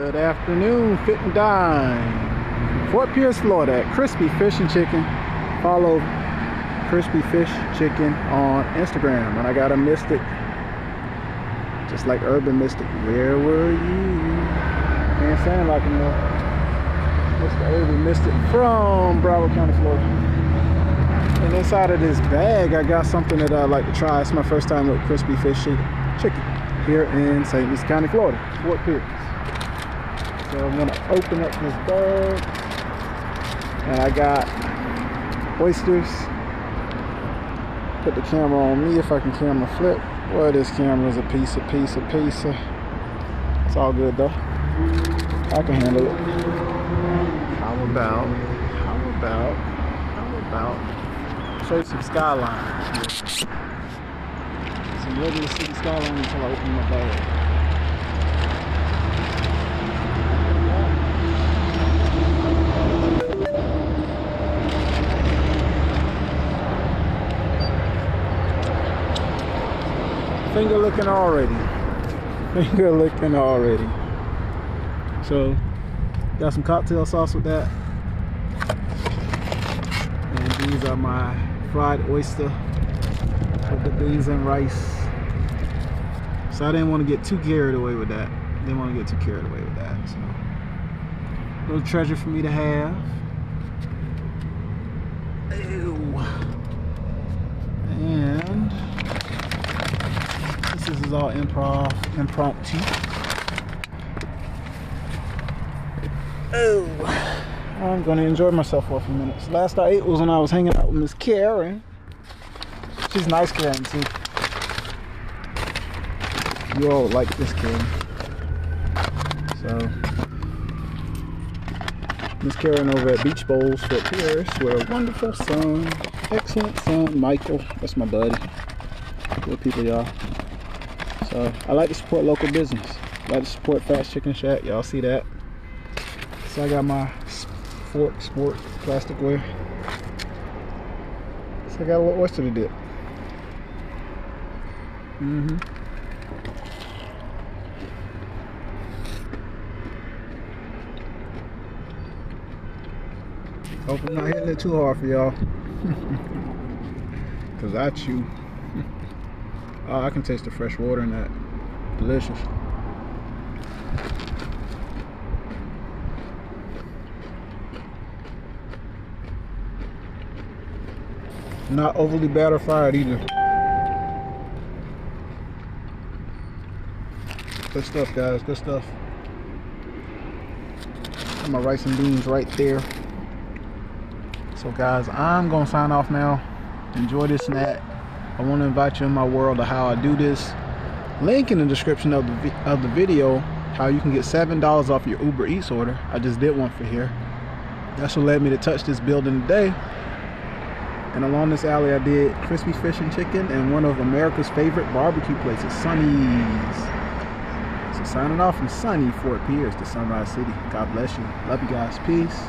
Good afternoon, Fit and Dine. Fort Pierce, Florida at Crispy Fish and Chicken. Follow Crispy Fish Chicken on Instagram. And I got a Mystic, just like Urban Mystic. Where were you? Man, sound like him though. Mr. Urban Mystic from Broward County, Florida. And inside of this bag, I got something that I'd like to try. It's my first time with Crispy Fish Chicken here in St. Lucie County, Florida, Fort Pierce. So I'm gonna open up this bag, and I got oysters. Put the camera on me if I can camera flip. Well, this camera is a piece. It's all good though. I can handle it. How about show you some skyline? Some regular city skyline until I open my bag. Finger licking already. So got some cocktail sauce with that, and these are my fried oyster with the beans and rice. So I didn't want to get too carried away with that. So little treasure for me to have. Ew. And this is all impromptu. Oh, I'm gonna enjoy myself for a few minutes. Last I ate was when I was hanging out with Miss Karen. She's nice Karen too. You all like this Karen. So Miss Karen over at Beach Bowls, Fort Pierce, with a wonderful son, excellent son, Michael. That's my buddy. Good people, y'all. So I like to support local business. I like to support Fast Chicken Shack. Y'all see that? So I got my fork sport plasticware. So I got a little oyster to dip. Hope I'm not hitting it too hard for y'all. Cause I chew. Oh, I can taste the fresh water in that. Delicious. Not overly bad or fried either. Good stuff, guys. Good stuff. Got my rice and beans right there. So, guys, I'm gonna sign off now. Enjoy this snack. I want to invite you in my world of how I do this. Link in the description of the video how you can get $7 off your Uber Eats order. I just did one for here. That's what led me to touch this building today. And along this alley I did Crispy Fish and Chicken and one of America's favorite barbecue places, Sonny's. So signing off from sunny Fort Pierce to Sunrise City. God bless you. Love you guys. Peace.